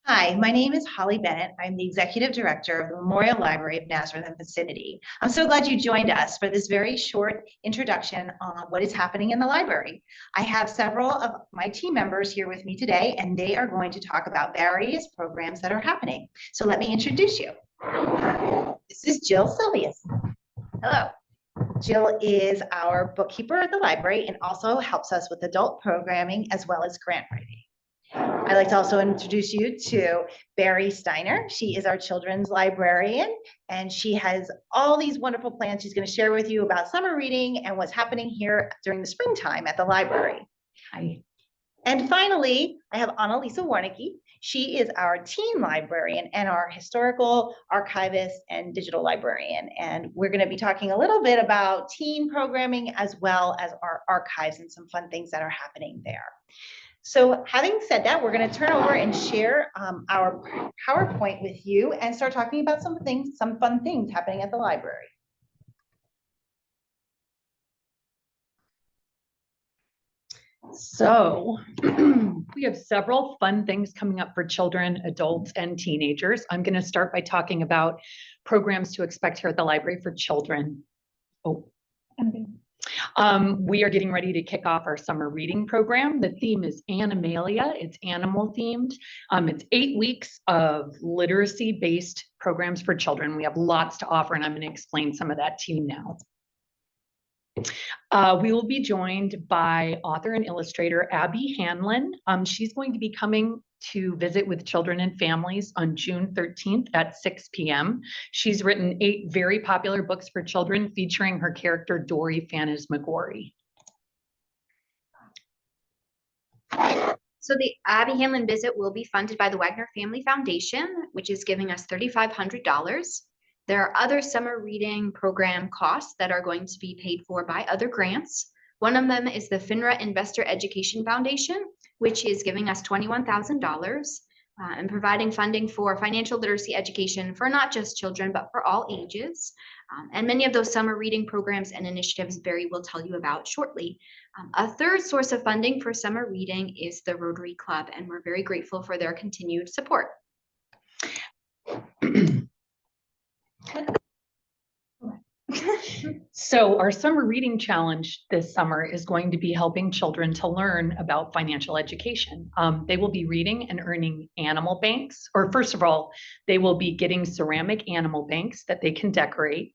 Hi, my name is Holly Bennett. I'm the Executive Director of the Memorial Library of Nazareth and vicinity. I'm so glad you joined us for this very short introduction on what is happening in the library. I have several of my team members here with me today, and they are going to talk about various programs that are happening. So let me introduce you. This is Jill Silvius. Hello. Jill is our bookkeeper at the library and also helps us with adult programming as well as grant writing. I'd like to also introduce you to Barry Steiner. She is our children's librarian, and she has all these wonderful plans she's going to share with you about summer reading and what's happening here during the springtime at the library. Hi. And finally, I have Annalisa Warnicki. She is our teen librarian and our historical archivist and digital librarian. And we're going to be talking a little bit about teen programming as well as our archives and some fun things that are happening there. So having said that, we're going to turn over and share our PowerPoint with you and start talking about some fun things happening at the library. So we have several fun things coming up for children, adults, and teenagers. I'm going to start by talking about programs to expect here at the library for children. We are getting ready to kick off our summer reading program. The theme is Animalia. It's animal themed. It's 8 weeks of literacy-based programs for children. We have lots to offer, and I'm going to explain some of that to you now. We will be joined by author and illustrator Abby Hanlon. She's going to be coming to visit with children and families on June 13th at 6 p.m. She's written 8 very popular books for children featuring her character Dory Phantasmagory. So the Abby Hanlon visit will be funded by the Wagner Family Foundation, which is giving us $3,500. There are other summer reading program costs that are going to be paid for by other grants. One of them is the FINRA Investor Education Foundation, which is giving us $21,000 and providing funding for financial literacy education for not just children, but for all ages. And many of those summer reading programs and initiatives Barry will tell you about shortly. A third source of funding for summer reading is the Rotary Club, and we're very grateful for their continued support. So our summer reading challenge this summer is going to be helping children to learn about financial education. They will be reading and earning animal banks, or first of all, they will be getting ceramic animal banks that they can decorate.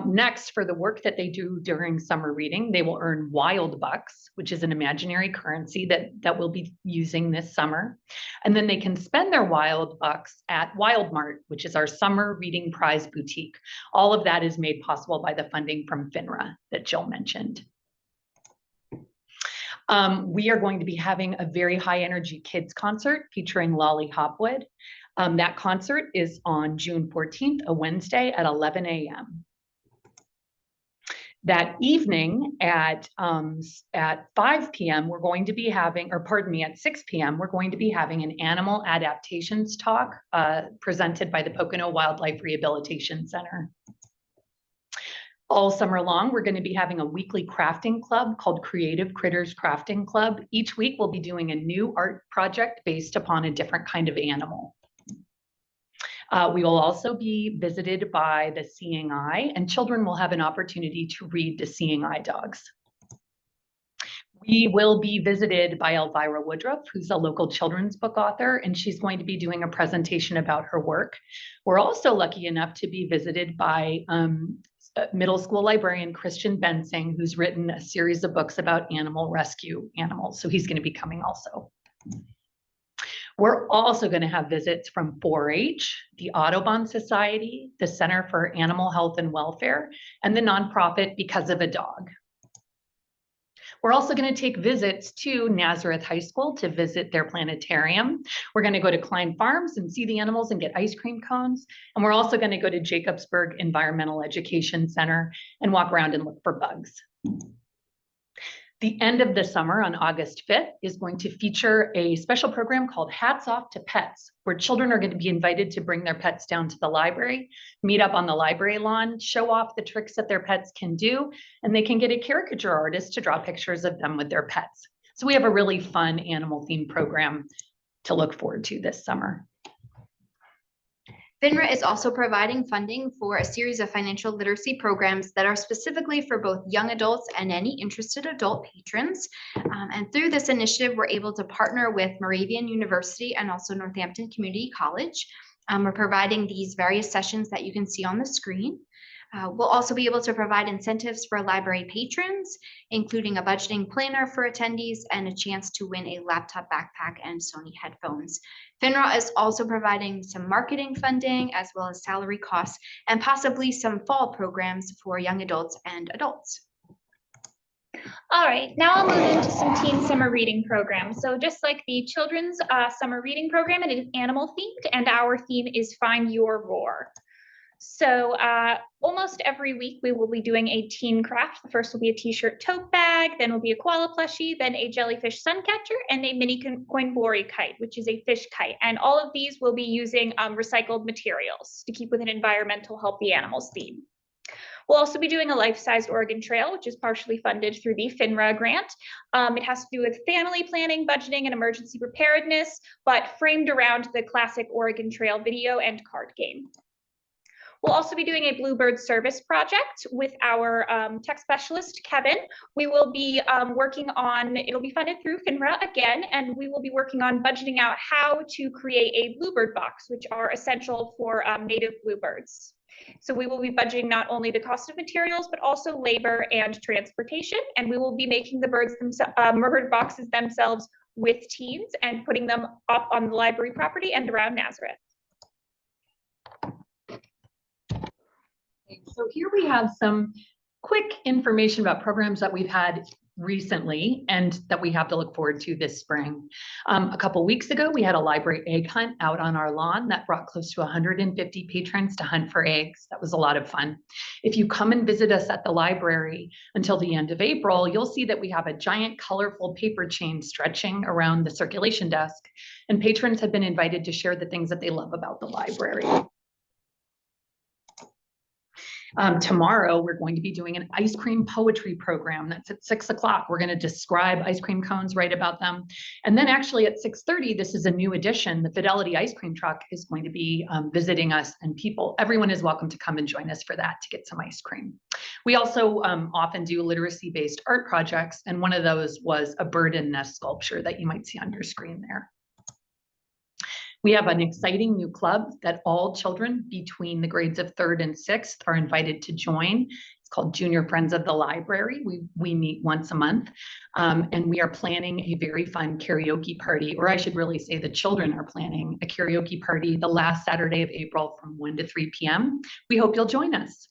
Next, for the work that they do during summer reading, they will earn wild bucks, which is an imaginary currency that we'll be using this summer. And then they can spend their wild bucks at Wild Mart, which is our summer reading prize boutique. All of that is made possible by the funding from FINRA that Jill mentioned. We are going to be having a very high energy kids concert featuring Lolly Hopwood. That concert is on June 14th, a Wednesday at 11 a.m. That evening at 5 p.m., we're going to be having, or pardon me, at 6 p.m., we're going to be having an animal adaptations talk presented by the Pocono Wildlife Rehabilitation Center. All summer long, we're going to be having a weekly crafting club called Creative Critters Crafting Club. Each week, we'll be doing a new art project based upon a different kind of animal. We will also be visited by the Seeing Eye, and children will have an opportunity to read to Seeing Eye dogs. We will be visited by Elvira Woodruff, who's a local children's book author, and she's going to be doing a presentation about her work. We're also lucky enough to be visited by middle school librarian Christian Bensing, who's written a series of books about animal rescue animals. So he's going to be coming also. We're also going to have visits from 4-H, the Audubon Society, the Center for Animal Health and Welfare, and the nonprofit Because of a Dog. We're also going to take visits to Nazareth High School to visit their planetarium. We're going to go to Klein Farms and see the animals and get ice cream cones. And we're also going to go to Jacobsburg Environmental Education Center and walk around and look for bugs. The end of the summer on August 5th is going to feature a special program called Hats Off to Pets, where children are going to be invited to bring their pets down to the library, meet up on the library lawn, show off the tricks that their pets can do, and they can get a caricature artist to draw pictures of them with their pets. So we have a really fun animal themed program to look forward to this summer. FINRA is also providing funding for a series of financial literacy programs that are specifically for both young adults and any interested adult patrons. And through this initiative, we're able to partner with Moravian University and also Northampton Community College. We're providing these various sessions that you can see on the screen. We'll also be able to provide incentives for library patrons, including a budgeting planner for attendees and a chance to win a laptop backpack and Sony headphones. FINRA is also providing some marketing funding as well as salary costs and possibly some fall programs for young adults and adults. All right, now I'll move into some teen summer reading programs. So just like the children's summer reading program, it is animal themed, and our theme is Find Your Roar. So almost every week we will be doing a teen craft. The first will be a t-shirt tote bag, then will be a koala plushie, then a jellyfish sun catcher, and a mini coin glory kite, which is a fish kite. And all of these will be using recycled materials to keep with an environmental healthy animals theme. We'll also be doing a life-sized Oregon Trail, which is partially funded through the FINRA grant. It has to do with family planning, budgeting, and emergency preparedness, but framed around the classic Oregon Trail video and card game. We'll also be doing a Bluebird service project with our tech specialist, Kevin. We will be working on, it'll be funded through FINRA again, and we will be working on budgeting out how to create a Bluebird box, which are essential for native bluebirds. So we will be budgeting not only the cost of materials, but also labor and transportation. And we will be making the bird boxes themselves with teens and putting them up on the library property and around Nazareth. So here we have some quick information about programs that we've had recently and that we have to look forward to this spring. A couple weeks ago, we had a library egg hunt out on our lawn that brought close to 150 patrons to hunt for eggs. That was a lot of fun. If you come and visit us at the library until the end of April, you'll see that we have a giant colorful paper chain stretching around the circulation desk, and patrons have been invited to share the things that they love about the library. Tomorrow, we're going to be doing an ice cream poetry program. That's at 6 o'clock. We're going to describe ice cream cones, write about them. And then actually at 6:30, this is a new addition. The Fidelity ice cream truck is going to be visiting us, and everyone is welcome to come and join us for that to get some ice cream. We also often do literacy-based art projects, and one of those was a bird and nest sculpture that you might see on your screen there. We have an exciting new club that all children between the grades of 3rd and 6th are invited to join. It's called Junior Friends of the Library. We meet once a month, and we are planning a very fun karaoke party, or I should really say the children are planning a karaoke party the last Saturday of April from 1 to 3 p.m. We hope you'll join us.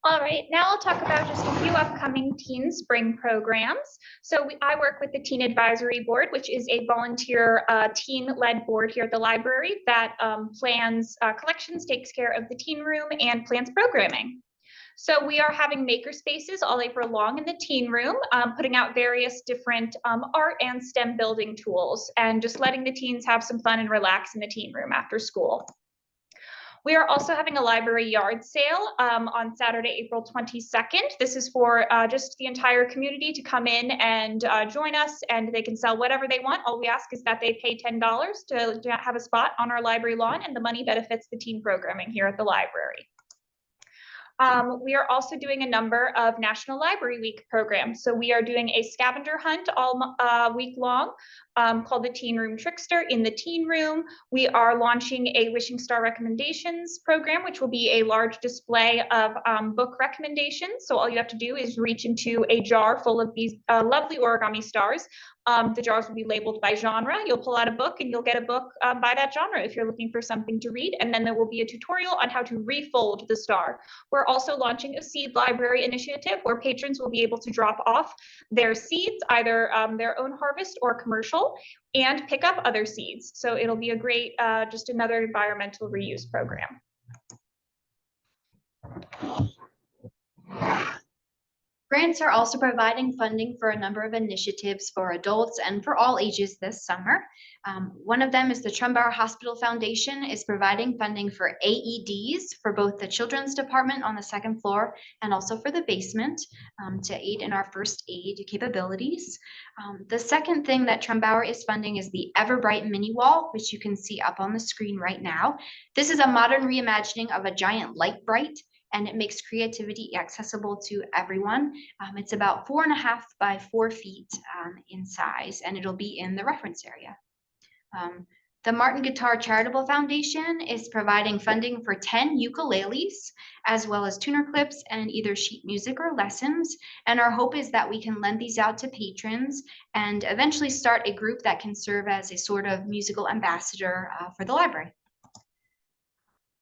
All right, now I'll talk about just a few upcoming teen spring programs. So I work with the Teen Advisory Board, which is a volunteer teen-led board here at the library that plans collections, takes care of the teen room, and plans programming. So we are having maker spaces all April long in the teen room, putting out various different art and STEM building tools, and just letting the teens have some fun and relax in the teen room after school. We are also having a library yard sale on Saturday, April 22nd. This is for just the entire community to come in and join us, and they can sell whatever they want. All we ask is that they pay $10 to have a spot on our library lawn, and the money benefits the teen programming here at the library. We are also doing a number of National Library Week programs. So we are doing a scavenger hunt all week long called the Teen Room Trickster in the Teen Room. We are launching a Wishing Star Recommendations program, which will be a large display of book recommendations. So all you have to do is reach into a jar full of these lovely origami stars. The jars will be labeled by genre. You'll pull out a book and you'll get a book by that genre if you're looking for something to read. And then there will be a tutorial on how to refold the star. We're also launching a seed library initiative where patrons will be able to drop off their seeds, either their own harvest or commercial, and pick up other seeds. So it'll be a great, just another environmental reuse program. Grants are also providing funding for a number of initiatives for adults and for all ages this summer. One of them is the Trumbauer Hospital Foundation is providing funding for AEDs for both the children's department on the second floor and also for the basement to aid in our first aid capabilities. The second thing that Trumbauer is funding is the Everbright mini wall, which you can see up on the screen right now. This is a modern reimagining of a giant light bright, and it makes creativity accessible to everyone. It's about 4.5 by 4 feet in size, and it'll be in the reference area. The Martin Guitar Charitable Foundation is providing funding for 10 ukuleles, as well as tuner clips and either sheet music or lessons. And our hope is that we can lend these out to patrons and eventually start a group that can serve as a sort of musical ambassador for the library.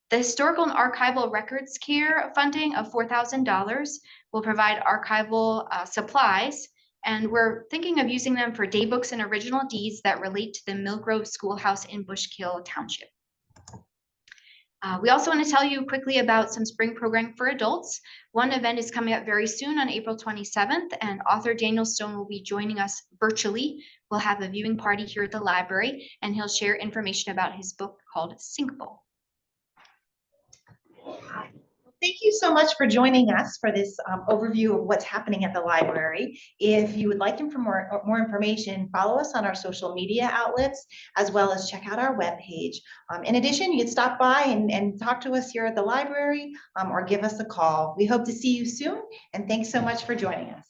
The Historical and Archival Records Care funding of $4,000 will provide archival supplies, and we're thinking of using them for daybooks and original deeds that relate to the Mill Grove Schoolhouse in Bushkill Township. We also want to tell you quickly about some spring programming for adults. One event is coming up very soon on April 27th, and author Daniel Stone will be joining us virtually. We'll have a viewing party here at the library, and he'll share information about his book called Sinkable. Thank you so much for joining us for this overview of what's happening at the library. If you would like more information, follow us on our social media outlets, as well as check out our webpage. In addition, you can stop by and talk to us here at the library or give us a call. We hope to see you soon, and thanks so much for joining us.